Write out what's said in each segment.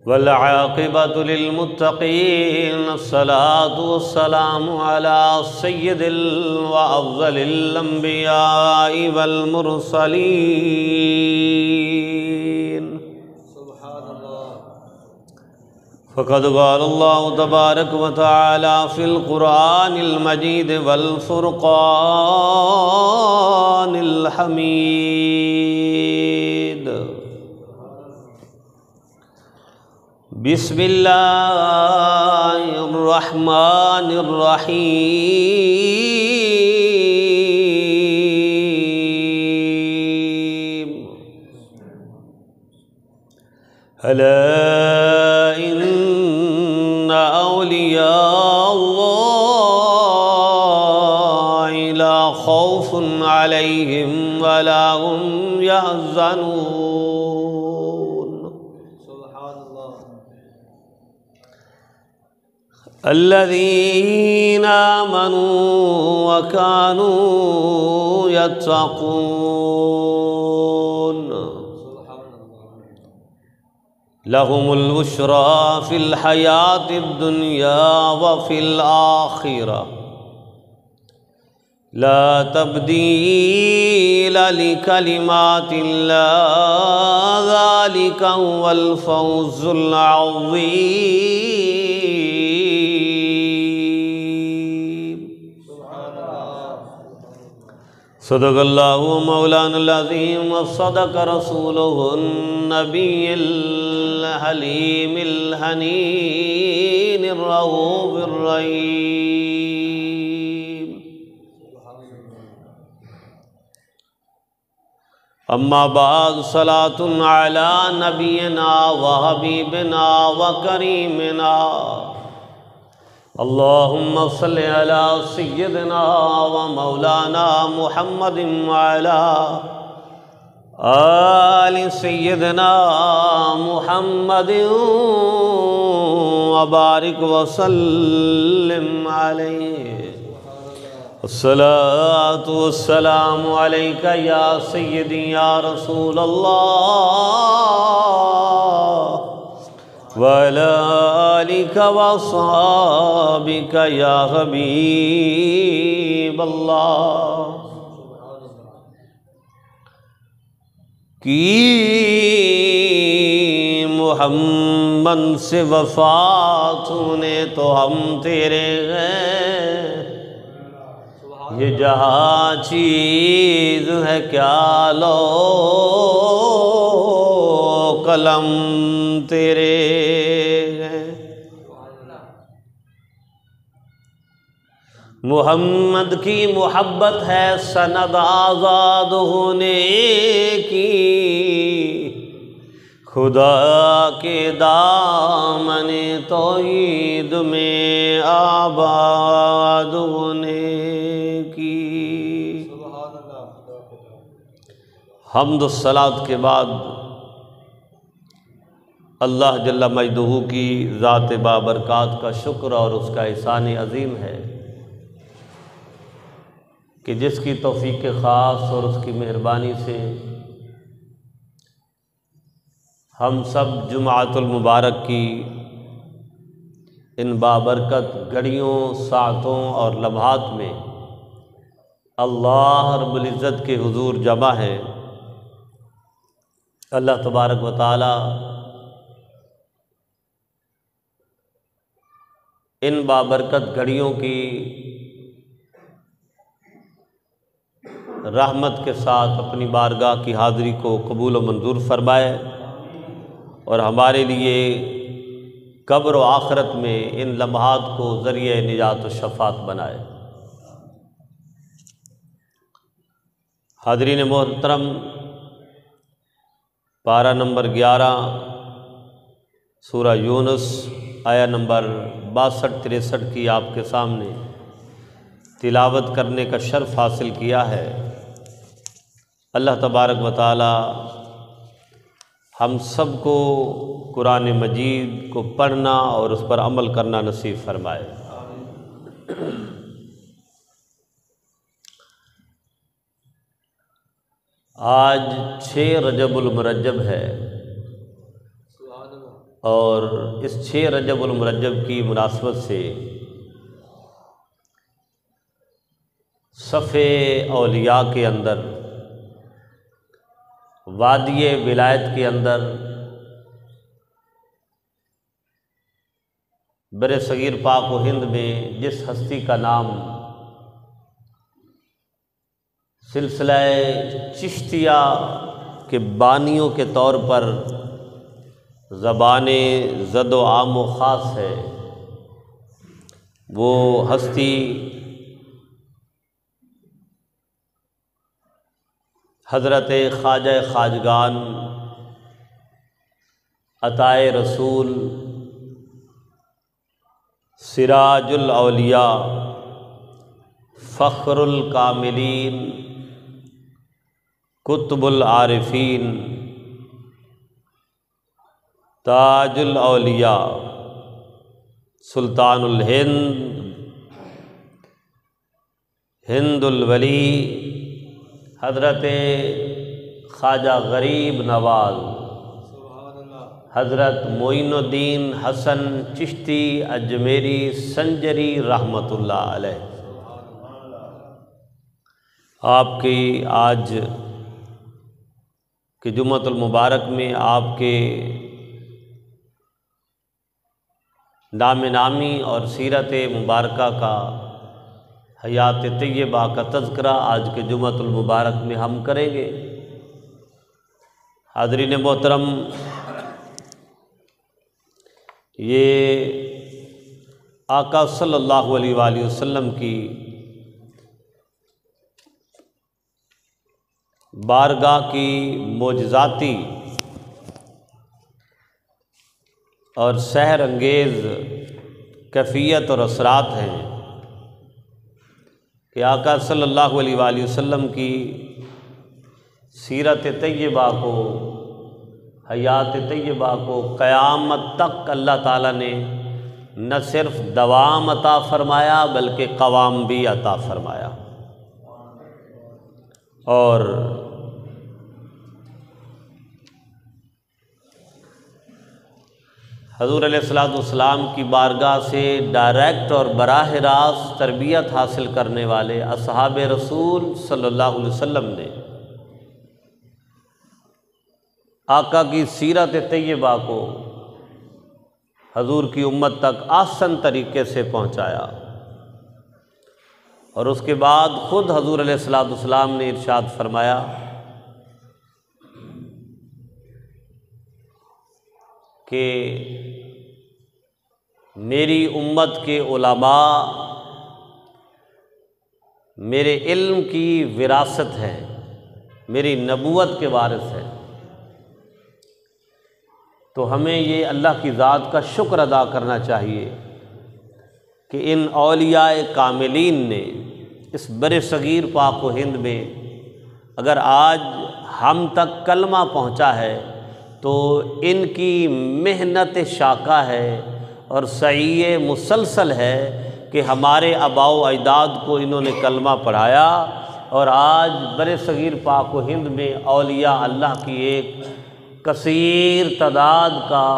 والعاقبة للمتقين الصلاة والسلام على سيد وأفضل الأنبياء والمرسلين سبحان الله فقد قال الله تبارك وتعالى في القرآن المجيد والفرقان الحميد بسم اللہ الرحمن الرحیم الا ان اولیاء اللہ لا خوف علیہم ولا هم يحزنون الذين آمنوا وكانوا يتقون لهم البشرى في الحياة الدنيا وفي الآخرة لا تبديل لكلمات الله ذلك هو الفوز العظيم صدق اللہ مولانا العظیم وصدق رسولہ النبی الحلیم الحنین الرؤوف الرحیم اما بعد صلاة علی نبینا وحبیبنا وکریمنا اللہم صلی علی سیدنا و مولانا محمد وعلی آل سیدنا محمد وبارک وسلم علیہ الصلاة والسلام علیکہ یا سیدی یا رسول اللہ وعلى آلك وصحابك يا حبيب الله کی محمد سے وفا نے تو ہم تیرے ہیں یہ جہاں چیز ہے کیا لو قلم تیرے ہیں محمد کی محبت ہے سند آزاد ہونے کی خدا کے دامن توحید میں آباد ہونے کی حمد و صلات کے بعد اللہ جل مجدہ کی ذات بابرکات کا شکر اور اس کا احسان عظیم ہے کہ جس کی توفیق خاص اور اس کی مہربانی سے ہم سب جمعۃ المبارک کی ان بابرکت گھڑیوں، ساعتوں اور لمحات میں اللہ رب العزت کے حضور جمع ہیں۔ اللہ تبارک و تعالی ان بابرکت گھڑیوں کی رحمت کے ساتھ اپنی بارگاہ کی حاضری کو قبول و منظور فرمائے اور ہمارے لیے قبر و آخرت میں ان لمحات کو ذریعہ نجات و شفاعت بنائے۔ حاضرین محترم، پارہ نمبر 11 سورہ یونس آیہ نمبر 62-63 کی آپ کے سامنے تلاوت کرنے کا شرف حاصل کیا ہے۔ اللہ تبارک و تعالی ہم سب کو قرآن مجید کو پڑھنا اور اس پر عمل کرنا نصیب فرمائے۔ آج 6 رجب المرجب ہے، اور اس 6 رجب المرجب کی مناسبت سے صف اولیاء کے اندر، وادی ولایت کے اندر، بر صغیر پاک و ہند میں جس ہستی کا نام سلسلہ چشتیہ کے بانیوں کے طور پر زبان زد و عام و خاص ہے، وہ ہستی حضرت خواجہ خواجگان عطائے رسول سراج الاولیاء فخر الکاملین قطب العارفین تاج الاولیاء سلطان الہند ہند الولی حضرت خواجہ غریب نواز حضرت معین الدین حسن چشتی اجمیری سنجری رحمۃ اللہ علیہ، آپ کی آج کہ جمعۃ المبارک میں آپ کے نام نامی اور سیرت مبارکہ کا، حیات طیبہ کا تذکرہ آج کے جمعۃ المبارک میں ہم کریں گے۔ حاضرین محترم، یہ آقا صلی اللہ علیہ وآلہ وسلم کی بارگاہ کی معجزاتی اور سحر انگیز کیفیت اور اثرات ہیں کہ آقا صلی اللہ علیہ وآلہ وسلم کی سیرت طیبہ کو، حیات طیبہ کو قیامت تک اللہ تعالیٰ نے نہ صرف دوام عطا فرمایا بلکہ قوام بھی عطا فرمایا۔ اور حضور علیہ السلام کی بارگاہ سے ڈائریکٹ اور براہ راست تربیت حاصل کرنے والے اصحاب رسول صلی اللہ علیہ وسلم نے آقا کی سیرت طیبہ کو حضور کی امت تک آسان طریقے سے پہنچایا، اور اس کے بعد خود حضور علیہ السلام نے ارشاد فرمایا کہ میری امت کے علماء میرے علم کی وراثت ہے، میری نبوت کے وارث ہیں۔ تو ہمیں یہ اللہ کی ذات کا شکر ادا کرنا چاہیے کہ ان اولیاء کاملین نے اس بر صغیر پاک و ہند میں اگر آج ہم تک کلمہ پہنچا ہے تو ان کی محنت شاقہ ہے اور سعی مسلسل ہے کہ ہمارے آباء و اجداد کو انہوں نے کلمہ پڑھایا، اور آج بر صغیر پاک و ہند میں اولیاء اللہ کی ایک کثیر تعداد کا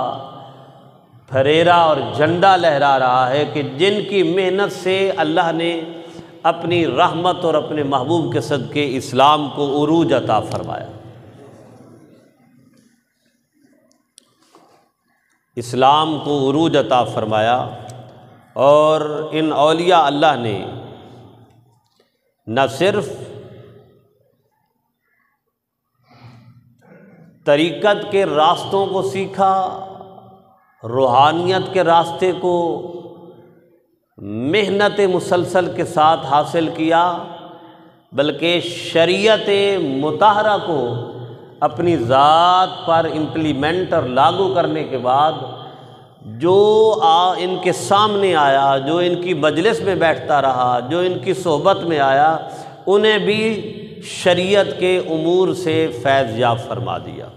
پھریرا اور جھنڈا لہرا رہا ہے کہ جن کی محنت سے اللہ نے اپنی رحمت اور اپنے محبوب کے صدقے اسلام کو عروج عطا فرمایا۔ اسلام کو عروج عطا فرمایا، اور ان اولیاء اللہ نے نہ صرف طریقت کے راستوں کو سیکھا، روحانیت کے راستے کو محنت مسلسل کے ساتھ حاصل کیا، بلکہ شریعت مطہرہ کو اپنی ذات پر امپلیمنٹ اور لاگو کرنے کے بعد جو ان کے سامنے آیا، جو ان کی مجلس میں بیٹھتا رہا، جو ان کی صحبت میں آیا، انہیں بھی شریعت کے امور سے فیض یاب فرما دیا۔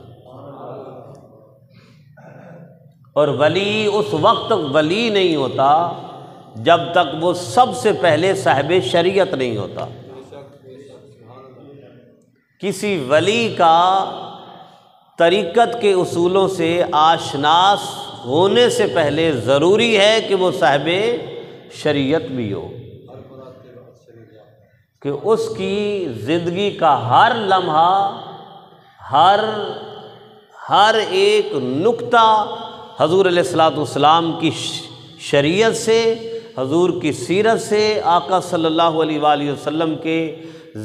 اور ولی اس وقت ولی نہیں ہوتا جب تک وہ سب سے پہلے صاحب شریعت نہیں ہوتا۔ کسی ولی کا طریقت کے اصولوں سے آشناس ہونے سے پہلے ضروری ہے کہ وہ صاحب شریعت بھی ہو، کہ اس کی زندگی کا ہر لمحہ، ہر ایک نقطہ حضور علیہ الصلوۃ والسلام کی شریعت سے، حضور کی سیرت سے، آقا صلی اللہ علیہ وآلہ وسلم کے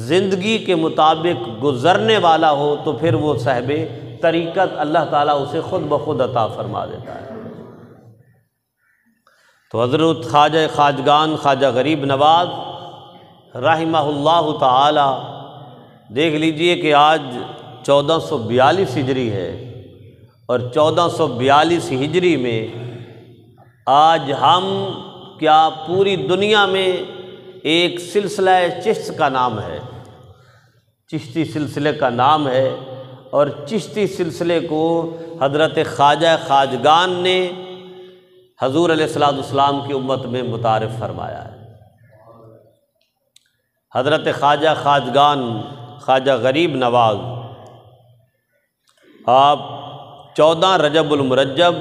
زندگی کے مطابق گزرنے والا ہو، تو پھر وہ صاحب طریقت اللہ تعالیٰ اسے خود بخود عطا فرما دیتا ہے۔ تو حضرت خواجہ خواجگان خواجہ غریب نواز رحمہ اللہ تعالی، دیکھ لیجئے کہ آج 1442 ہجری ہے، اور 1442 ہجری میں آج ہم کیا پوری دنیا میں ایک سلسلہ چشت کا نام ہے، چشتی سلسلے کا نام ہے، اور چشتی سلسلے کو حضرت خواجہ خواجگان نے حضور علیہ الصلوۃ والسلام کی امت میں متعارف فرمایا ہے۔ حضرت خواجہ خواجگان خواجہ غریب نواز آپ 14 رجب المرجب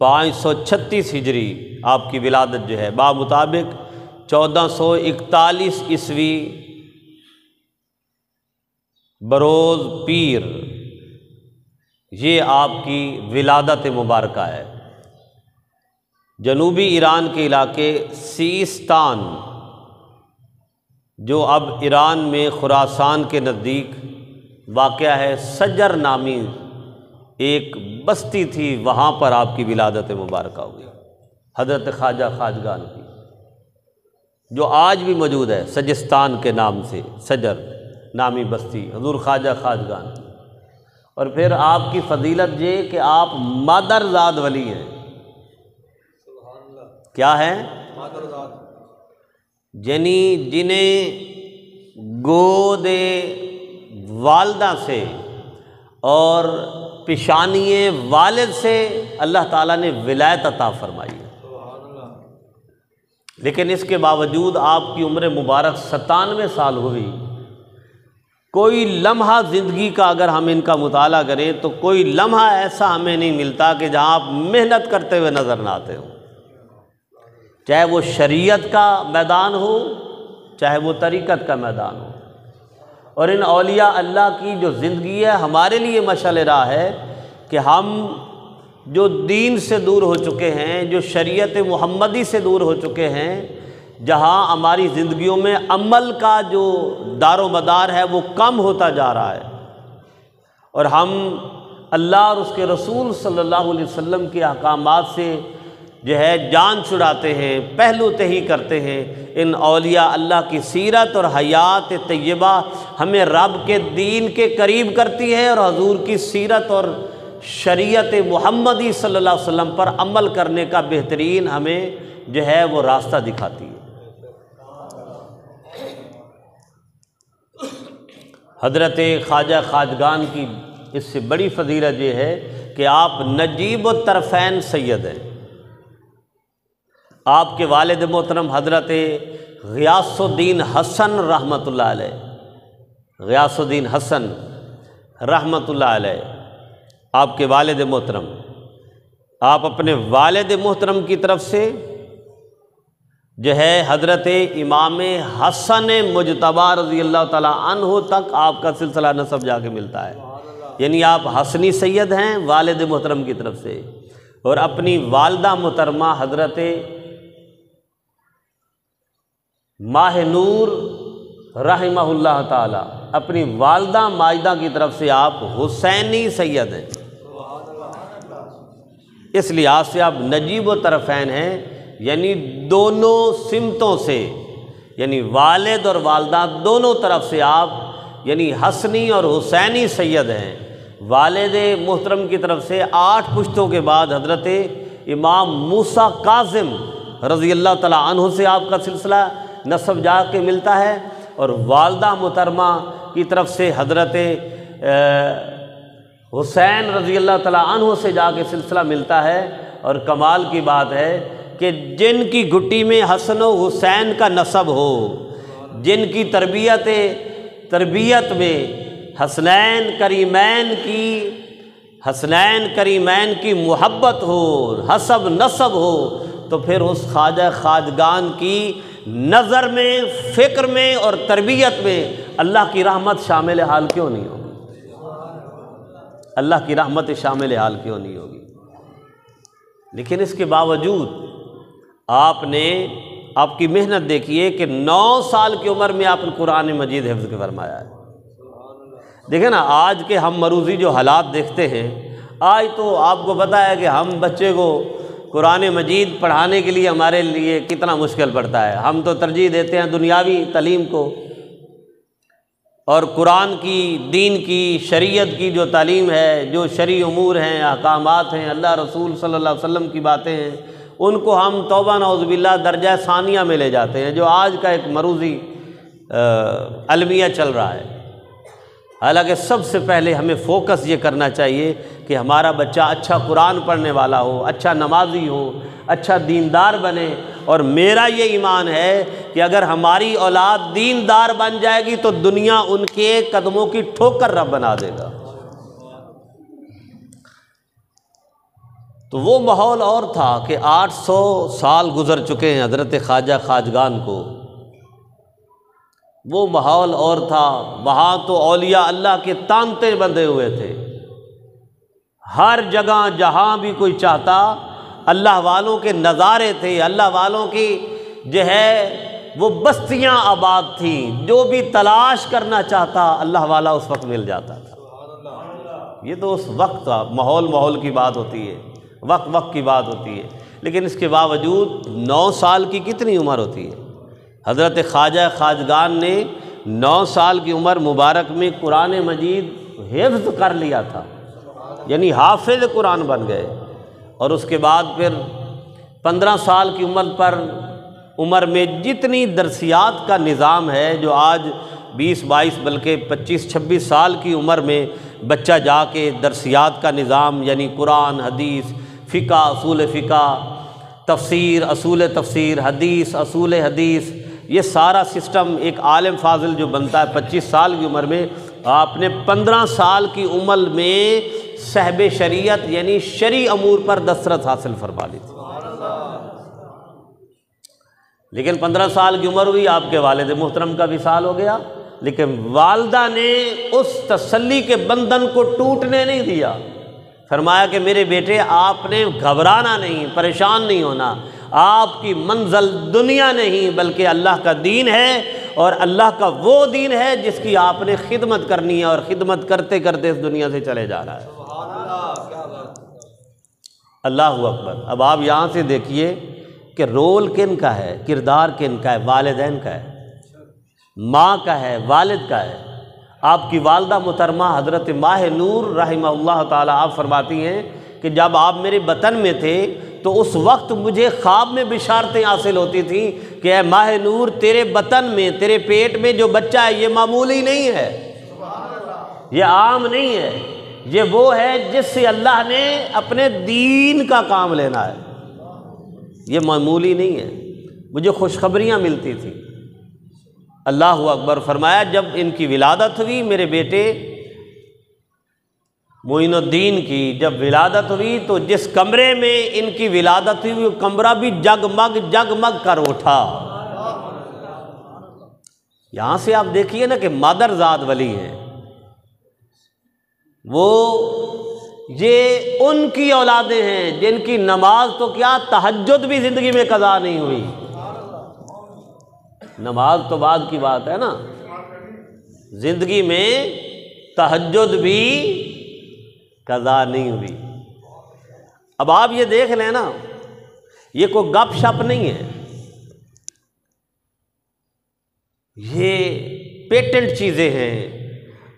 536 ہجری آپ کی ولادت جو ہے، بمطابق 1441 عیسوی بروز پیر، یہ آپ کی ولادت مبارکہ ہے۔ جنوبی ایران کے علاقے سیستان، جو اب ایران میں خراسان کے نزدیک واقع ہے، سجر نامی ایک بستی تھی، وہاں پر آپ کی ولادت مبارکہ ہوئی حضرت خواجہ خواجگان کی، جو آج بھی موجود ہے سجستان کے نام سے، سجر نامی بستی حضور خواجہ خواجگان کی۔ اور پھر آپ کی فضیلت یہ کہ آپ مادرزاد ولی ہیں۔ کیا ہے؟ یعنی جنہیں گود والدہ سے اور پیشانی والد سے اللہ تعالیٰ نے ولایت عطا فرمائی ہے، لیکن اس کے باوجود آپ کی عمر مبارک 97 سال ہوئی۔ کوئی لمحہ زندگی کا اگر ہم ان کا مطالعہ کریں تو کوئی لمحہ ایسا ہمیں نہیں ملتا کہ جہاں آپ محنت کرتے ہوئے نظر نہ آتے ہوں، چاہے وہ شریعت کا میدان ہو، چاہے وہ طریقت کا میدان ہو۔ اور ان اولیاء اللہ کی جو زندگی ہے ہمارے لیے مشعل راہ ہے کہ ہم جو دین سے دور ہو چکے ہیں، جو شریعت محمدی سے دور ہو چکے ہیں، جہاں ہماری زندگیوں میں عمل کا جو دار و مدار ہے وہ کم ہوتا جا رہا ہے، اور ہم اللہ اور اس کے رسول صلی اللہ علیہ وسلم کے احکامات سے جو ہے جان چھڑاتے ہیں، پہلو تہی کرتے ہیں۔ ان اولیاء اللہ کی سیرت اور حیات طیبہ ہمیں رب کے دین کے قریب کرتی ہے، اور حضور کی سیرت اور شریعت محمدی صلی اللہ علیہ وسلم پر عمل کرنے کا بہترین ہمیں جو ہے وہ راستہ دکھاتی ہے۔ حضرت خواجہ خواجگان کی اس سے بڑی فضیلت یہ ہے کہ آپ نجیب الطرفین سید ہیں۔ آپ کے والد محترم حضرت غیاث الدین حسن رحمۃ اللہ علیہ، غیاث الدین حسن رحمۃ اللہ علیہ آپ کے والد محترم، آپ اپنے والد محترم کی طرف سے جو ہے حضرت امام حسن مجتبی رضی اللہ تعالیٰ عنہ تک آپ کا سلسلہ نسب جا کے ملتا ہے، یعنی آپ حسنی سید ہیں والد محترم کی طرف سے، اور اپنی والدہ محترمہ حضرت ماہ نور رحمہ اللہ تعالی، اپنی والدہ ماجدہ کی طرف سے آپ حسینی سید ہیں۔ اس لحاظ سے آپ نجیب و طرفین ہیں، یعنی دونوں سمتوں سے، یعنی والد اور والدہ دونوں طرف سے آپ یعنی حسنی اور حسینی سید ہیں۔ والد محترم کی طرف سے 8 پشتوں کے بعد حضرت امام موسیٰ کاظم رضی اللہ تعالیٰ عنہ سے آپ کا سلسلہ نسب جا کے ملتا ہے، اور والدہ محترمہ کی طرف سے حضرت حسین رضی اللہ تعالیٰ عنہ سے جا کے سلسلہ ملتا ہے۔ اور کمال کی بات ہے کہ جن کی گھٹی میں حسن و حسین کا نسب ہو، جن کی تربیت تربیت میں حسنین کریمین کی محبت ہو، حسب نسب ہو، تو پھر اس خواجہ خواجگان کی نظر میں، فکر میں اور تربیت میں اللہ کی رحمت شامل حال کیوں نہیں ہوگی؟ اللہ کی رحمت شامل حال کیوں نہیں ہوگی؟ لیکن اس کے باوجود آپ کی محنت دیکھیے کہ 9 سال کی عمر میں آپ نے قرآن مجید حفظ کے فرمایا ہے۔ دیکھیں نا، آج کے ہم مروزی جو حالات دیکھتے ہیں، آج تو آپ کو پتہ ہے کہ ہم بچے کو قرآن مجید پڑھانے کے لیے ہمارے لیے کتنا مشکل پڑتا ہے۔ ہم تو ترجیح دیتے ہیں دنیاوی تعلیم کو، اور قرآن کی، دین کی، شریعت کی جو تعلیم ہے، جو شرعی امور ہیں، احکامات ہیں، اللہ رسول صلی اللہ علیہ وسلم کی باتیں ہیں، ان کو ہم توبہ نعوذ باللہ درجہ ثانیہ میں لے جاتے ہیں، جو آج کا ایک مروزی المیہ چل رہا ہے۔ حالانکہ سب سے پہلے ہمیں فوکس یہ کرنا چاہیے کہ ہمارا بچہ اچھا قرآن پڑھنے والا ہو، اچھا نمازی ہو، اچھا دیندار بنے، اور میرا یہ ایمان ہے کہ اگر ہماری اولاد دیندار بن جائے گی تو دنیا ان کے قدموں کی ٹھوکر رب بنا دے گا۔ تو وہ ماحول اور تھا کہ 800 سال گزر چکے ہیں حضرت خواجہ خواجگان کو، وہ ماحول اور تھا۔ وہاں تو اولیاء اللہ کے تانتے بندھے ہوئے تھے، ہر جگہ جہاں بھی کوئی چاہتا اللہ والوں کے نظارے تھے، اللہ والوں کی جو ہے وہ بستیاں آباد تھیں، جو بھی تلاش کرنا چاہتا اللہ والا اس وقت مل جاتا تھا۔ یہ تو اس وقت تھا، ماحول کی بات ہوتی ہے، وقت کی بات ہوتی ہے۔ لیکن اس کے باوجود 9 سال کی کتنی عمر ہوتی ہے؟ حضرت خواجہ خواجگان نے 9 سال کی عمر مبارک میں قرآن مجید حفظ کر لیا تھا، یعنی حافظ قرآن بن گئے۔ اور اس کے بعد پھر 15 سال کی عمر میں جتنی درسیات کا نظام ہے، جو آج 20-22 بلکہ 25-26 سال کی عمر میں بچہ جا کے درسیات کا نظام، یعنی قرآن، حدیث، فقہ، اصول فقہ، تفسیر، اصول تفسیر، حدیث، اصول حدیث، یہ سارا سسٹم ایک عالم فاضل جو بنتا ہے 25 سال کی عمر میں، آپ نے 15 سال کی عمر میں صاحب شریعت یعنی شرعی امور پر دسترس حاصل فرما لی تھی۔ لیکن 15 سال کی عمر ہوئی، آپ کے والد محترم کا وصال ہو گیا، لیکن والدہ نے اس تسلی کے بندھن کو ٹوٹنے نہیں دیا۔ فرمایا کہ میرے بیٹے، آپ نے گھبرانا نہیں، پریشان نہیں ہونا، آپ کی منزل دنیا نہیں بلکہ اللہ کا دین ہے، اور اللہ کا وہ دین ہے جس کی آپ نے خدمت کرنی ہے، اور خدمت کرتے کرتے اس دنیا سے چلے جا رہا ہے۔ اللہ اکبر۔ اب آپ یہاں سے دیکھیے کہ رول کن کا ہے، کردار کن کا ہے؟ والدین کا ہے، ماں کا ہے، والد کا ہے۔ آپ کی والدہ محترمہ حضرت ماہ نور رحمہ اللہ تعالی، آپ فرماتی ہیں کہ جب آپ میرے بطن میں تھے تو اس وقت مجھے خواب میں بشارتیں حاصل ہوتی تھیں کہ اے ماہ نور، تیرے بطن میں، تیرے پیٹ میں جو بچہ ہے یہ معمولی نہیں ہے، یہ عام نہیں ہے، یہ وہ ہے جس سے اللہ نے اپنے دین کا کام لینا ہے، یہ معمولی نہیں ہے۔ مجھے خوشخبریاں ملتی تھیں۔ اللہ اکبر۔ فرمایا جب ان کی ولادت ہوئی، میرے بیٹے معین الدین کی جب ولادت ہوئی تو جس کمرے میں ان کی ولادت ہوئی وہ کمرہ بھی جگمگ کر اٹھا۔ یہاں سے آپ دیکھیے نا کہ مادر ذات ولی ہیں، وہ یہ ان کی اولادیں ہیں جن کی نماز تو کیا، تہجد بھی زندگی میں قضا نہیں ہوئی۔ نماز تو بعد کی بات ہے نا، زندگی میں تہجد بھی قضا نہیں ہوئی۔ اب آپ یہ دیکھ لیں نا، یہ کوئی گپ شپ نہیں ہے، یہ پیٹنٹ چیزیں ہیں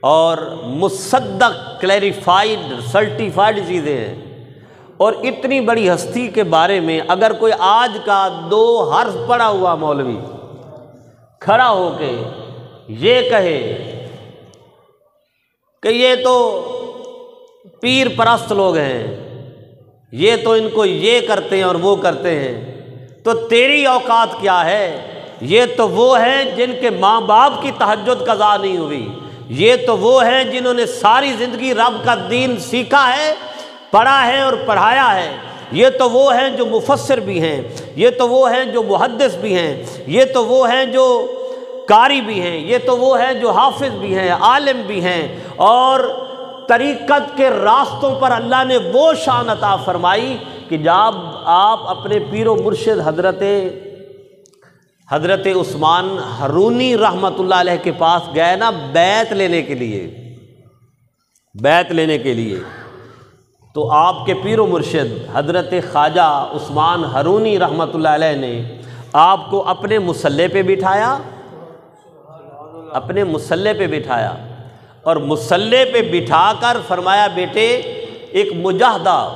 اور مصدق، کلیریفائڈ، سرٹیفائڈ چیزیں ہیں۔ اور اتنی بڑی ہستی کے بارے میں اگر کوئی آج کا 2 حرف پڑھا ہوا مولوی کھڑا ہو کے یہ کہے کہ یہ تو پیر پرست لوگ ہیں، یہ تو ان کو یہ کرتے ہیں اور وہ کرتے ہیں، تو تیری اوقات کیا ہے یہ تو وہ ہیں جن کے ماں باپ کی تہجد قضا نہیں ہوئی، یہ تو وہ ہیں جنہوں نے ساری زندگی رب کا دین سیکھا ہے، پڑھا ہے اور پڑھایا ہے، یہ تو وہ ہیں جو مفسر بھی ہیں، یہ تو وہ ہیں جو محدث بھی ہیں، یہ تو وہ ہیں جو قاری بھی ہیں، یہ تو وہ ہیں جو حافظ بھی ہیں، عالم بھی ہیں، اور طریقت کے راستوں پر اللہ نے وہ شان عطا فرمائی کہ جب آپ اپنے پیر و مرشد حضرت عثمان حرونی رحمۃ اللہ علیہ کے پاس گئے نا بیعت لینے کے لیے، تو آپ کے پیر و مرشد حضرت خواجہ عثمان حرونی رحمۃ اللہ علیہ نے آپ کو اپنے مصلی پہ بٹھایا اور مصلی پہ بٹھا کر فرمایا بیٹے ایک مجاہدہ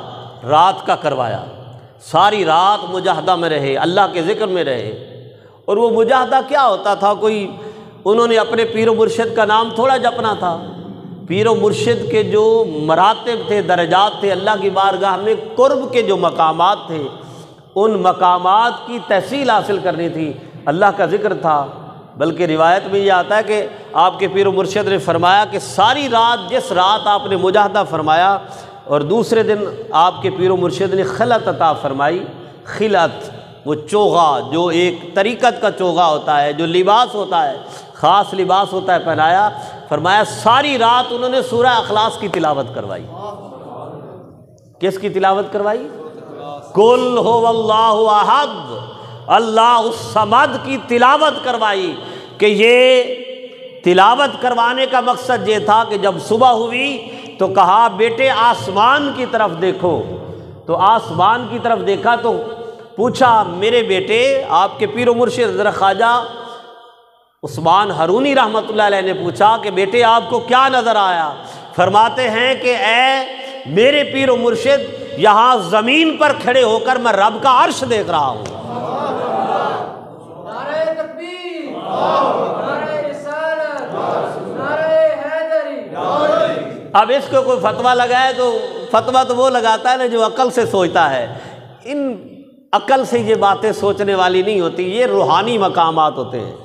رات کا کروایا، ساری رات مجاہدہ میں رہے، اللہ کے ذکر میں رہے۔ اور وہ مجاہدہ کیا ہوتا تھا؟ کوئی انہوں نے اپنے پیر و مرشد کا نام تھوڑا جپنا تھا، پیر و مرشد کے جو مراتب تھے، درجات تھے، اللہ کی بارگاہ میں قرب کے جو مقامات تھے، ان مقامات کی تحصیل حاصل کرنی تھی، اللہ کا ذکر تھا۔ بلکہ روایت میں یہ آتا ہے کہ آپ کے پیر و مرشد نے فرمایا کہ ساری رات، جس رات آپ نے مجاہدہ فرمایا اور دوسرے دن آپ کے پیر و مرشد نے خلعت عطا فرمائی۔ خلعت وہ چوغا، جو ایک طریقت کا چوغا ہوتا ہے، جو لباس ہوتا ہے، خاص لباس ہوتا ہے، پہنایا۔ فرمایا ساری رات انہوں نے سورہ اخلاص کی تلاوت کروائی۔ کس کی تلاوت کروائی؟ قل هو اللہ احد اللہ الصمد کی تلاوت کروائی۔ کہ یہ تلاوت کروانے کا مقصد یہ تھا کہ جب صبح ہوئی تو کہا بیٹے آسمان کی طرف دیکھو، تو آسمان کی طرف دیکھا تو پوچھا میرے بیٹے، آپ کے پیر و مرشد حضرت خواجہ عثمان حرونی رحمۃ اللہ علیہ نے پوچھا کہ بیٹے آپ کو کیا نظر آیا؟ فرماتے ہیں کہ اے میرے پیر و مرشد، یہاں زمین پر کھڑے ہو کر میں رب کا عرش دیکھ رہا ہوں۔ نعرہ تکبیر، نعرہ رسالت، نعرہ حیدری۔ اب اس کو کوئی فتویٰ لگائے تو فتویٰ تو وہ لگاتا ہے نا جو عقل سے سوچتا ہے، ان عقل سے یہ باتیں سوچنے والی نہیں ہوتی، یہ روحانی مقامات ہوتے ہیں،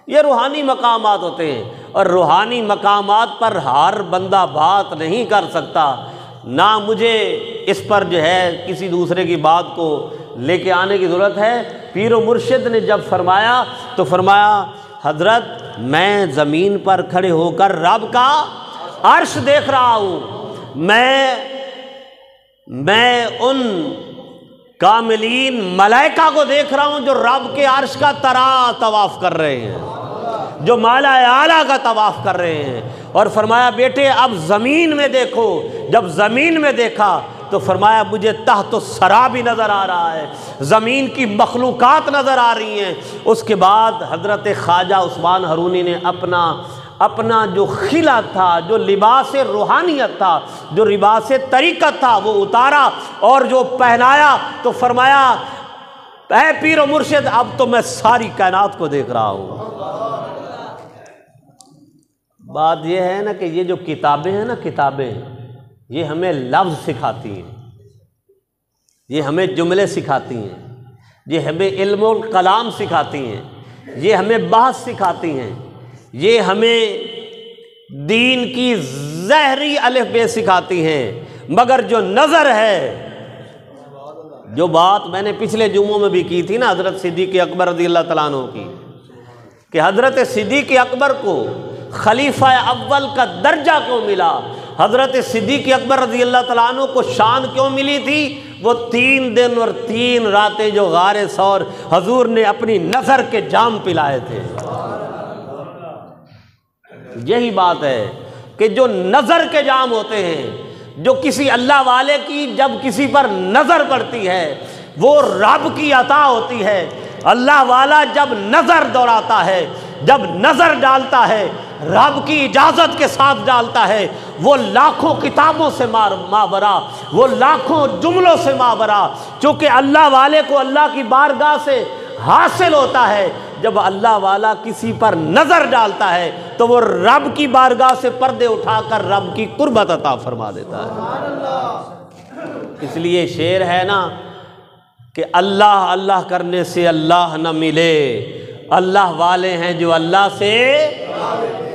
یہ روحانی مقامات ہوتے ہیں، اور روحانی مقامات پر ہر بندہ بات نہیں کر سکتا۔ نہ مجھے اس پر جو ہے کسی دوسرے کی بات کو لے کے آنے کی ضرورت ہے۔ پیر و مرشد نے جب فرمایا تو فرمایا حضرت میں زمین پر کھڑے ہو کر رب کا عرش دیکھ رہا ہوں، میں ان کاملین ملائکہ کو دیکھ رہا ہوں جو رب کے عرش کا طواف کر رہے ہیں، جو مالا اعلیٰ کا طواف کر رہے ہیں۔ اور فرمایا بیٹے اب زمین میں دیکھو۔ جب زمین میں دیکھا تو فرمایا مجھے تحت الثری بھی نظر آ رہا ہے، زمین کی مخلوقات نظر آ رہی ہیں۔ اس کے بعد حضرت خواجہ عثمان حرونی نے اپنا جو خلا تھا، جو لباس روحانیت تھا، جو لباس طریقت تھا، وہ اتارا اور جو پہنایا تو فرمایا اے پیر و مرشد اب تو میں ساری کائنات کو دیکھ رہا ہوں۔ بات یہ ہے نا کہ یہ جو کتابیں ہیں نا، کتابیں یہ ہمیں لفظ سکھاتی ہیں، یہ ہمیں جملے سکھاتی ہیں، یہ ہمیں علم الکلام سکھاتی ہیں، یہ ہمیں بحث سکھاتی ہیں، یہ ہمیں دین کی ظاہری الف بے سکھاتی ہیں۔ مگر جو نظر ہے، جو بات میں نے پچھلے جمعوں میں بھی کی تھی نا حضرت صدیق اکبر رضی اللہ تعالیٰ عنہ کی، کہ حضرت صدیق اکبر کو خلیفہ اول کا درجہ کیوں ملا، حضرت صدیق اکبر رضی اللہ تعالیٰ عنہ کو شان کیوں ملی تھی؟ وہ 3 دن اور 3 راتیں جو غار ثور حضور نے اپنی نظر کے جام پلائے تھے۔ یہی بات ہے کہ جو نظر کے جام ہوتے ہیں، جو کسی اللہ والے کی جب کسی پر نظر پڑتی ہے وہ رب کی عطا ہوتی ہے۔ اللہ والا جب نظر دوڑاتا ہے، جب نظر ڈالتا ہے، رب کی اجازت کے ساتھ ڈالتا ہے، وہ لاکھوں کتابوں سے ماورا، وہ لاکھوں جملوں سے ماورا، چونکہ اللہ والے کو اللہ کی بارگاہ سے حاصل ہوتا ہے۔ جب اللہ والا کسی پر نظر ڈالتا ہے تو وہ رب کی بارگاہ سے پردے اٹھا کر رب کی قربت عطا فرما دیتا ہے۔ اس لیے شعر ہے نا کہ اللہ اللہ کرنے سے اللہ نہ ملے، اللہ والے ہیں جو اللہ سے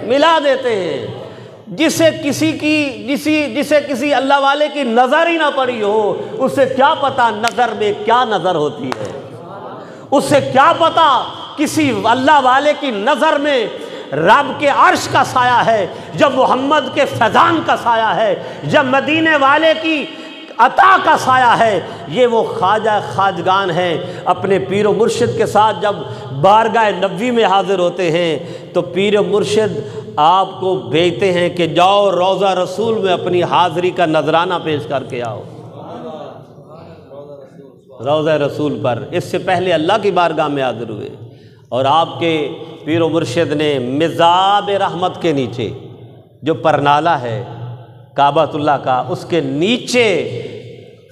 ملا دیتے ہیں۔ جسے کسی اللہ والے کی نظر ہی نہ پڑی ہو، اسے کیا پتا نظر میں کیا نظر ہوتی ہے، اسے کیا پتا کسی اللہ والے کی نظر میں رب کے عرش کا سایہ ہے، جب محمد کے فیضان کا سایہ ہے، جب مدینے والے کی عطا کا سایہ ہے۔ یہ وہ خواجہ خواجگان ہیں، اپنے پیر و مرشد کے ساتھ جب بارگاہ نبوی میں حاضر ہوتے ہیں تو پیر و مرشد آپ کو بھیجتے ہیں کہ جاؤ روضہ رسول میں اپنی حاضری کا نذرانہ پیش کر کے آؤ۔ روضہ رسول پر اس سے پہلے اللہ کی بارگاہ میں حاضر ہوئے، اور آپ کے پیر و مرشد نے مزاب رحمت کے نیچے جو پرنالہ ہے کعبۃ اللہ کا، اس کے نیچے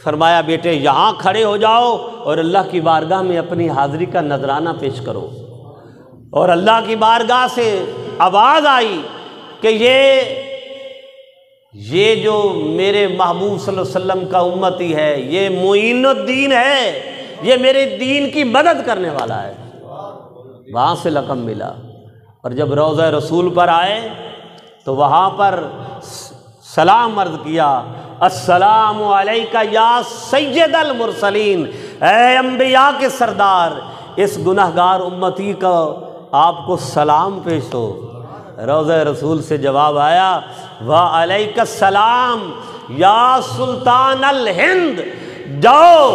فرمایا بیٹے یہاں کھڑے ہو جاؤ اور اللہ کی بارگاہ میں اپنی حاضری کا نذرانہ پیش کرو۔ اور اللہ کی بارگاہ سے آواز آئی کہ یہ جو میرے محبوب صلی اللہ علیہ وسلم کا امتی ہے، یہ معین الدین ہے، یہ میرے دین کی مدد کرنے والا ہے۔ وہاں سے لقب ملا، اور جب روضہ رسول پر آئے تو وہاں پر سلام عرض کیا، السلام علیکہ یا سید المرسلین، اے انبیاء کے سردار، اس گنہگار امتی کا آپ کو سلام پیش ہو۔ روضہ رسول سے جواب آیا، وعلیک السلام یا سلطان الہند، جاؤ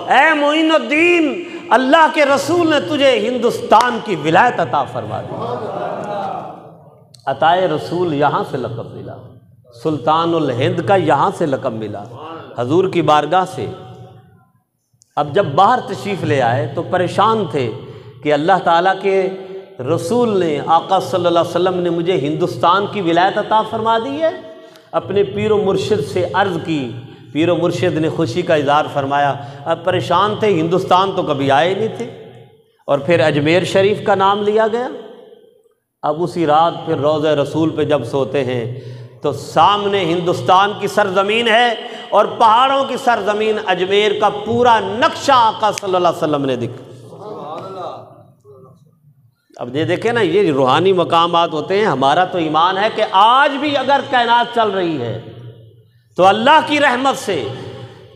اے معین الدین، اللہ کے رسول نے تجھے ہندوستان کی ولایت عطا فرما دی۔ عطائے رسول یہاں سے لقب ملا، سلطان الہند کا یہاں سے لقب ملا، حضور کی بارگاہ سے۔ اب جب باہر تشریف لے آئے تو پریشان تھے کہ اللہ تعالیٰ کے رسول نے، آقا صلی اللہ علیہ وسلم نے مجھے ہندوستان کی ولایت عطا فرما دی ہے۔ اپنے پیر و مرشد سے عرض کی، پیر و مرشد نے خوشی کا اظہار فرمایا۔ اب پریشان تھے، ہندوستان تو کبھی آئے نہیں تھے، اور پھر اجمیر شریف کا نام لیا گیا۔ اب اسی رات پھر روضہ رسول پہ جب سوتے ہیں تو سامنے ہندوستان کی سرزمین ہے اور پہاڑوں کی سرزمین اجمیر کا پورا نقشہ آقا صلی اللہ علیہ وسلم نے دکھا۔ اب یہ دیکھیں نا، یہ روحانی مقامات ہوتے ہیں۔ ہمارا تو ایمان ہے کہ آج بھی اگر کائنات چل رہی ہے تو اللہ کی رحمت سے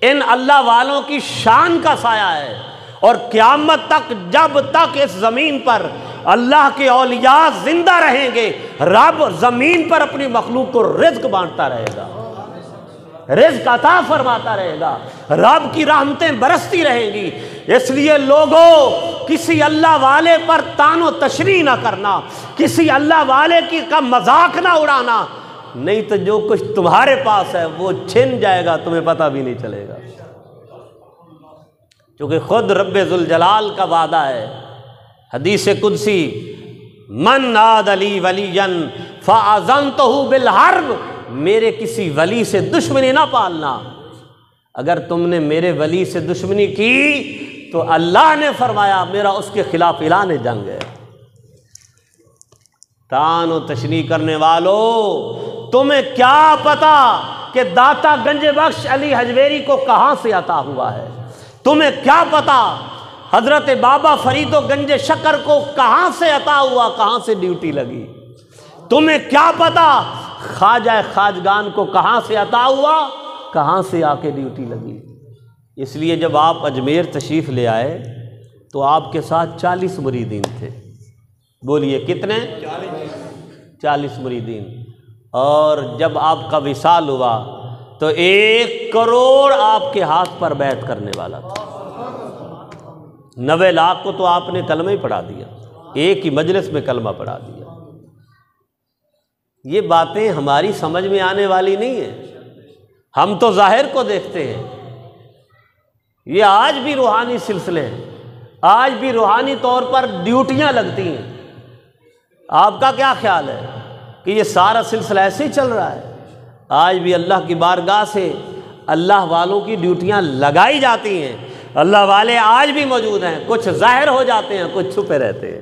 ان اللہ والوں کی شان کا سایہ ہے، اور قیامت تک جب تک اس زمین پر اللہ کے اولیاء زندہ رہیں گے، رب زمین پر اپنی مخلوق کو رزق بانٹتا رہے گا، رزق عطا فرماتا رہے گا، رب کی رحمتیں برستی رہیں گی۔ اس لیے لوگوں، کسی اللہ والے پر طعن و تشریح نہ کرنا، کسی اللہ والے کا مذاق نہ اڑانا، نہیں تو جو کچھ تمہارے پاس ہے وہ چھن جائے گا، تمہیں پتہ بھی نہیں چلے گا۔ کیونکہ خود رب ذوالجلال کا وعدہ ہے، حدیث قدسی، من عاد لی ولیا فاذنتہ بالحرب، میرے کسی ولی سے دشمنی نہ پالنا۔ اگر تم نے میرے ولی سے دشمنی کی تو اللہ نے فرمایا میرا اس کے خلاف اعلان جنگ ہے۔ طعن و تشنیع کرنے والو، تمہیں کیا پتا کہ داتا گنج بخش علی حجویری کو کہاں سے عطا ہوا ہے؟ تمہیں کیا پتا حضرت بابا فرید و گنج شکر کو کہاں سے عطا ہوا، کہاں سے ڈیوٹی لگی؟ تمہیں کیا پتا خواجہ خواجگان کو کہاں سے عطا ہوا، کہاں سے آ کے ڈیوٹی لگی؟ اس لیے جب آپ اجمیر تشریف لے آئے تو آپ کے ساتھ 40 مریدین تھے۔ بولیے کتنے؟ 40 مریدین۔ اور جب آپ کا وصال ہوا تو 1 کروڑ آپ کے ہاتھ پر بیعت کرنے والا تھا۔ 90 لاکھ کو تو آپ نے کلمہ ہی پڑھا دیا، ایک ہی مجلس میں کلمہ پڑھا دیا۔ یہ باتیں ہماری سمجھ میں آنے والی نہیں ہیں، ہم تو ظاہر کو دیکھتے ہیں۔ یہ آج بھی روحانی سلسلے ہیں، آج بھی روحانی طور پر ڈیوٹیاں لگتی ہیں۔ آپ کا کیا خیال ہے کہ یہ سارا سلسلہ ایسے ہی چل رہا ہے؟ آج بھی اللہ کی بارگاہ سے اللہ والوں کی ڈیوٹیاں لگائی جاتی ہیں۔ اللہ والے آج بھی موجود ہیں، کچھ ظاہر ہو جاتے ہیں، کچھ چھپے رہتے ہیں،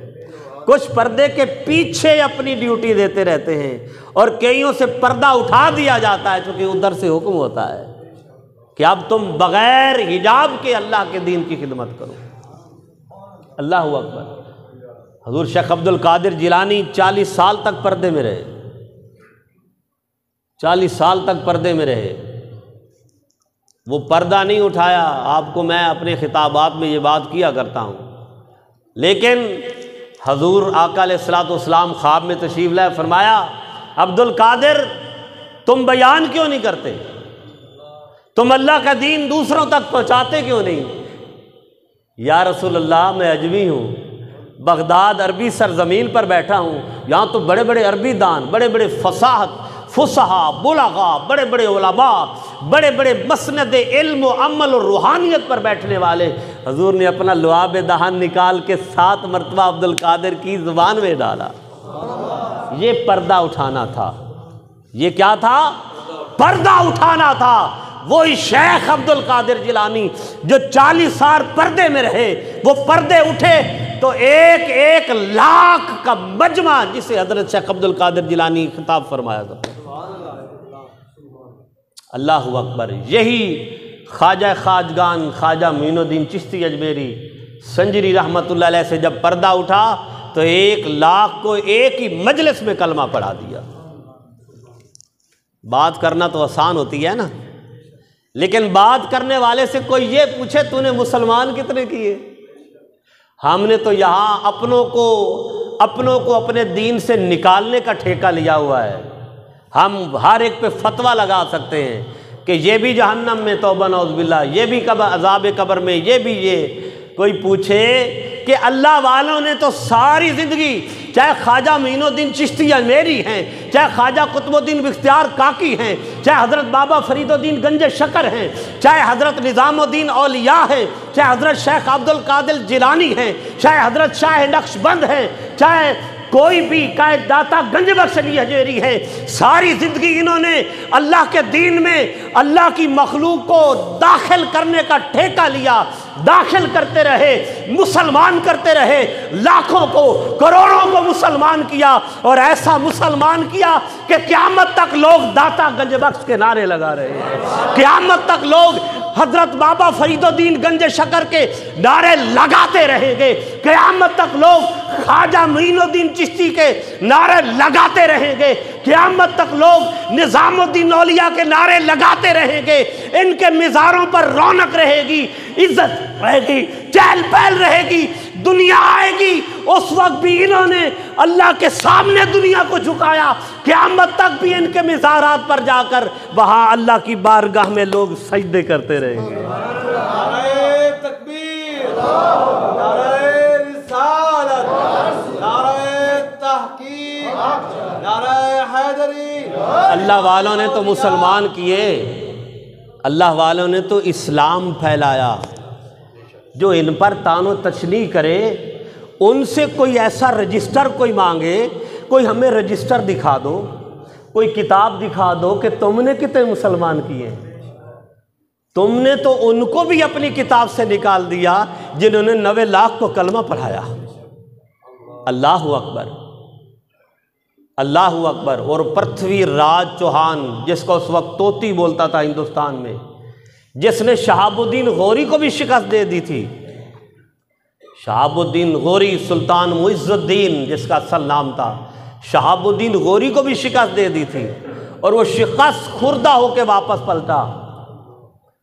کچھ پردے کے پیچھے اپنی ڈیوٹی دیتے رہتے ہیں، اور کئیوں سے پردہ اٹھا دیا جاتا ہے کیونکہ ادھر سے حکم ہوتا ہے کہ اب تم بغیر حجاب کے اللہ کے دین کی خدمت کرو۔ اللہ اکبر۔ حضور شیخ عبد القادر جیلانی 40 سال تک پردے میں رہے، 40 سال تک پردے میں رہے، وہ پردہ نہیں اٹھایا۔ آپ کو میں اپنے خطابات میں یہ بات کیا کرتا ہوں، لیکن حضور آقا علیہ الصلوۃ والسلام خواب میں تشریف لائے، فرمایا عبد القادر تم بیان کیوں نہیں کرتے؟ تم اللہ کا دین دوسروں تک پہنچاتے کیوں نہیں؟ یا رسول اللہ میں اجمی ہوں، بغداد عربی سرزمین پر بیٹھا ہوں، یہاں تو بڑے بڑے عربی دان، بڑے بڑے فصحا بلغا، بڑے بڑے علماء، بڑے بڑے مسند علم و عمل و روحانیت پر بیٹھنے والے۔ حضور نے اپنا لعاب دہن نکال کے 7 مرتبہ عبد القادر کی زبان میں ڈالا۔ یہ پردہ اٹھانا تھا، یہ کیا تھا؟ پردہ اٹھانا تھا۔ وہی شیخ عبد القادر جیلانی جو 40 سال پردے میں رہے، وہ پردے اٹھے تو 1,00,000 کا مجمع جسے حضرت شیخ عبد القادر جیلانی خطاب فرمایا تھا۔ اللہ اکبر۔ یہی خواجہ خواجگان خواجہ معین الدین چشتی اجمیری سنجری رحمۃ اللہ علیہ سے جب پردہ اٹھا تو 1,00,000 کو ایک ہی مجلس میں کلمہ پڑھا دیا۔ بات کرنا تو آسان ہوتی ہے نا، لیکن بات کرنے والے سے کوئی یہ پوچھے تو نے مسلمان کتنے کیے؟ ہم نے تو یہاں اپنوں کو اپنے دین سے نکالنے کا ٹھیکہ لیا ہوا ہے۔ ہم ہر ایک پہ فتویٰ لگا سکتے ہیں کہ یہ بھی جہنم میں، توبہ نعوذ باللہ، یہ بھی عذاب قبر میں، یہ بھی یہ۔ کوئی پوچھے کہ اللہ والوں نے تو ساری زندگی، چاہے خواجہ معین الدین چشتی اجمیری ہیں، چاہے خواجہ قطب الدین بختیار کاکی ہیں، چاہے حضرت بابا فرید الدین گنج شکر ہیں، چاہے حضرت نظام الدین اولیاء ہیں، چاہے حضرت شیخ عبد القادر جیلانی ہیں، چاہے حضرت شاہ نقشبند ہیں، چاہے کوئی بھی قائد داتا گنج بخش علی اجمیری ہے، ساری زندگی انہوں نے اللہ کے دین میں اللہ کی مخلوق کو داخل کرنے کا ٹھیکہ لیا، داخل کرتے رہے، مسلمان کرتے رہے، لاکھوں کو کروڑوں کو مسلمان کیا، اور ایسا مسلمان کیا کہ قیامت تک لوگ داتا گنج بخش کے نعرے لگا رہے ہیں، قیامت تک لوگ حضرت بابا فرید الدین گنج شکر کے نعرے لگاتے رہیں گے، قیامت تک لوگ خواجہ معین الدین چشتی کے نعرے لگاتے رہیں گے، قیامت تک لوگ نظام الدین اولیاء کے نعرے لگاتے رہیں گے۔ ان کے مزاروں پر رونق رہے گی، عزت رہے گی، چہل پہل رہے گی، دنیا آئے گی، اس وقت بھی انہوں نے اللہ کے سامنے دنیا کو جھکایا، قیامت تک بھی ان کے مزارات پر جا کر وہاں اللہ کی بارگاہ میں لوگ سجدے کرتے رہیں گے۔ نعرہ تکبیر، نعرہ رسالت، نعرہ تحقیق، نعرہ حیدری۔ اللہ والوں نے تو مسلمان کیے، اللہ والوں نے تو اسلام پھیلایا۔ جو ان پر تان و تشنیع کرے، ان سے کوئی ایسا رجسٹر کوئی مانگے، کوئی ہمیں رجسٹر دکھا دو، کوئی کتاب دکھا دو کہ تم نے کتنے مسلمان کیے۔ تم نے تو ان کو بھی اپنی کتاب سے نکال دیا جنہوں نے 90 لاکھ کو کلمہ پڑھایا۔ اللہ اکبر، اللہ اکبر۔ اور پرتھوی راج چوہان، جس کو اس وقت طوطی بولتا تھا ہندوستان میں، جس نے شہاب الدین غوری کو بھی شکست دے دی تھی، شہاب الدین غوری، سلطان معز الدین جس کا اصل نام تھا، شہاب الدین غوری کو بھی شکست دے دی تھی، اور وہ شکست خوردہ ہو کے واپس پلٹا۔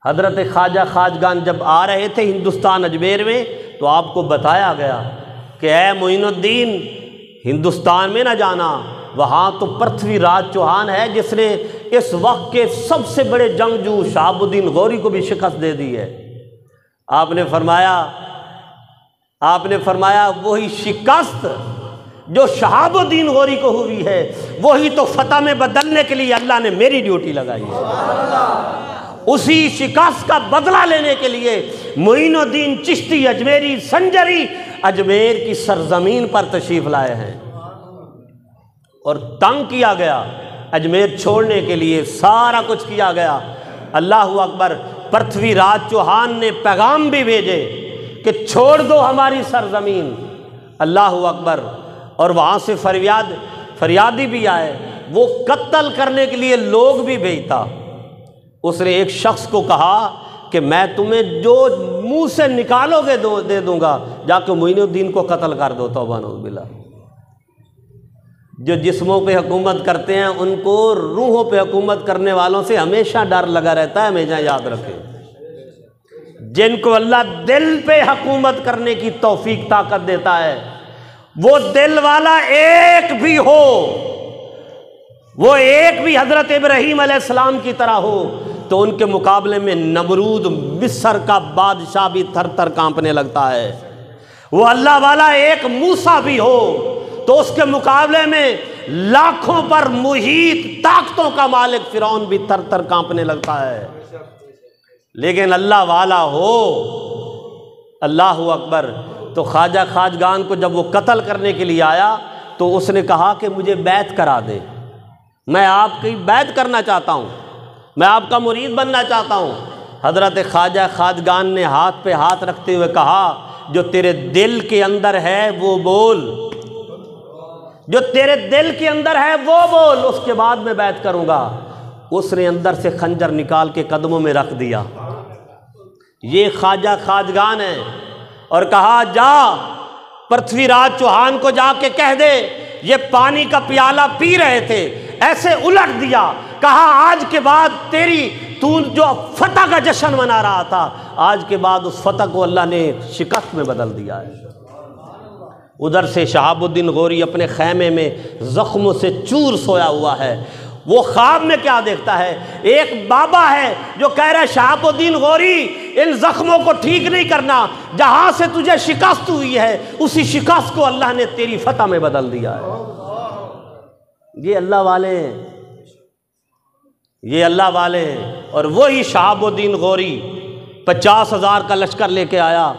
حضرت خواجہ خواجگان جب آ رہے تھے ہندوستان اجمیر میں تو آپ کو بتایا گیا کہ اے معین الدین، ہندوستان میں نہ جانا، وہاں تو پرتھوی راج چوہان ہے جس نے اس وقت کے سب سے بڑے جنگجو شہاب الدین غوری کو بھی شکست دے دی ہے۔ آپ نے فرمایا وہی شکست جو شہاب الدین غوری کو ہوئی ہے، وہی تو فتح میں بدلنے کے لیے اللہ نے میری ڈیوٹی لگائی ہے۔ اسی شکست کا بدلہ لینے کے لیے معین الدین چشتی اجمیری سنجری اجمیر کی سرزمین پر تشریف لائے ہیں، اور تنگ کیا گیا، اجمیر چھوڑنے کے لیے سارا کچھ کیا گیا۔ اللہ اکبر۔ پرتھوی راج چوہان نے پیغام بھی بھیجے کہ چھوڑ دو ہماری سرزمین۔ اللہ اکبر۔ اور وہاں سے فریادی بھی آئے، وہ قتل کرنے کے لیے لوگ بھی بھیجتا۔ اس نے ایک شخص کو کہا کہ میں تمہیں جو منہ سے نکالو گے دے دوں گا، جا کے معین الدین کو قتل کر دو، توبہ نعوذ باللہ۔ جو جسموں پہ حکومت کرتے ہیں ان کو روحوں پہ حکومت کرنے والوں سے ہمیشہ ڈر لگا رہتا ہے، ہمیشہ یاد رکھیں۔ جن کو اللہ دل پہ حکومت کرنے کی توفیق طاقت دیتا ہے، وہ دل والا ایک بھی ہو، وہ ایک بھی حضرت ابراہیم علیہ السلام کی طرح ہو، تو ان کے مقابلے میں نمرود مصر کا بادشاہ بھی تھر تھر کانپنے لگتا ہے۔ وہ اللہ والا ایک موسیٰ بھی ہو تو اس کے مقابلے میں لاکھوں پر محیط طاقتوں کا مالک فرعون بھی تھر تھر کانپنے لگتا ہے۔ لیکن اللہ والا ہو، اللہ اکبر، تو خواجہ خواجگان کو جب وہ قتل کرنے کے لیے آیا تو اس نے کہا کہ مجھے بیعت کرا دے، میں آپ کی بیعت کرنا چاہتا ہوں، میں آپ کا مرید بننا چاہتا ہوں۔ حضرت خواجہ خواجگان نے ہاتھ پہ ہاتھ رکھتے ہوئے کہا جو تیرے دل کے اندر ہے وہ بول، جو تیرے دل کے اندر ہے وہ بول، اس کے بعد میں بیعت کروں گا۔ اس نے اندر سے خنجر نکال کے قدموں میں رکھ دیا، یہ خواجہ خواجگان ہے، اور کہا جا پرتھوی راج چوہان کو جا کے کہہ دے یہ پانی کا پیالہ پی رہے تھے، ایسے الٹ دیا، کہا آج کے بعد تو جو فتح کا جشن منا رہا تھا، آج کے بعد اس فتح کو اللہ نے شکست میں بدل دیا ہے۔ ادھر سے شہاب الدین غوری اپنے خیمے میں زخموں سے چور سویا ہوا ہے، وہ خواب میں کیا دیکھتا ہے؟ ایک بابا ہے جو کہہ رہا ہے شہاب الدین غوری ان زخموں کو ٹھیک نہیں کرنا، جہاں سے تجھے شکست ہوئی ہے اسی شکست کو اللہ نے تیری فتح میں بدل دیا ہے۔ یہ اللہ والے ہیں، یہ اللہ والے ہیں۔ اور وہی شہاب الدین غوری 50,000 کا لشکر لے کے آیا،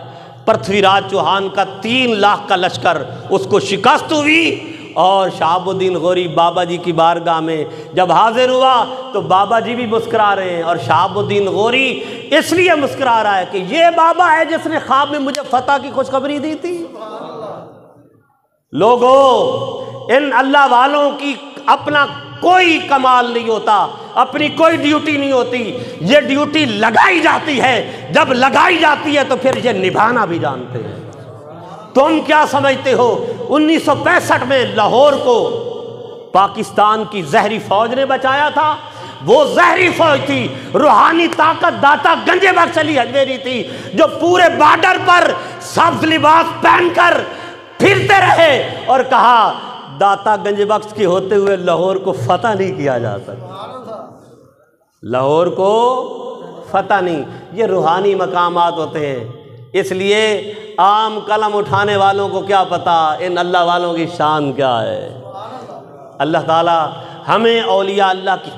پرتھوی راج چوہان کا 3 لاکھ کا لشکر، اس کو شکست ہوئی، اور شہاب الدین غوری بابا جی کی بارگاہ میں جب حاضر ہوا تو بابا جی بھی مسکرا رہے ہیں، اور شہاب الدین غوری اس لیے مسکرا رہا ہے کہ یہ بابا ہے جس نے خواب میں مجھے فتح کی خوشخبری دی تھی۔ لوگو، ان اللہ والوں کی اپنا کوئی کمال نہیں ہوتا، اپنی کوئی ڈیوٹی نہیں ہوتی، یہ ڈیوٹی لگائی جاتی ہے، جب لگائی جاتی ہے تو پھر یہ نبھانا بھی جانتے ہیں۔ تم کیا سمجھتے ہو 1965 میں لاہور کو پاکستان کی زہری فوج نے بچایا تھا؟ وہ زہری فوج تھی، روحانی طاقت داتا گنج بخش علی حجویری تھی، جو پورے بارڈر پر سبز لباس پہن کر پھرتے رہے اور کہا داتا گنج بخش کے ہوتے ہوئے لاہور کو فتح نہیں کیا جا سکتا، لاہور کو فتح نہیں۔ یہ روحانی مقامات ہوتے ہیں، اس لیے عام قلم اٹھانے والوں کو کیا پتا ان اللہ والوں کی شان کیا ہے۔ اللہ تعالی ہمیں اولیاء اللہ کی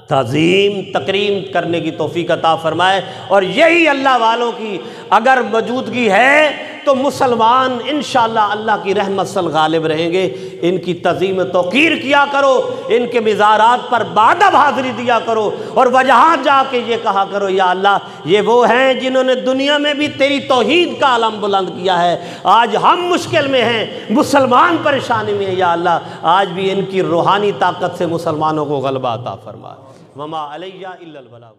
تعظیم تکریم کرنے کی توفیق عطا فرمائے، اور یہی اللہ والوں کی اگر موجودگی ہے تو مسلمان انشاءاللہ اللہ کی رحمت سے غالب رہیں گے۔ ان کی تعظیم توقیر کیا کرو، ان کے مزارات پر بادب حاضری دیا کرو، اور وجہات جا کے یہ کہا کرو یا اللہ یہ وہ ہیں جنہوں نے دنیا میں بھی تیری توحید کا علم بلند کیا ہے، آج ہم مشکل میں ہیں، مسلمان پریشانی میں ہیں، یا اللہ آج بھی ان کی روحانی طاقت سے مسلمانوں کو غلبہ عطا فرما۔ وما علیہ الا البلاغ۔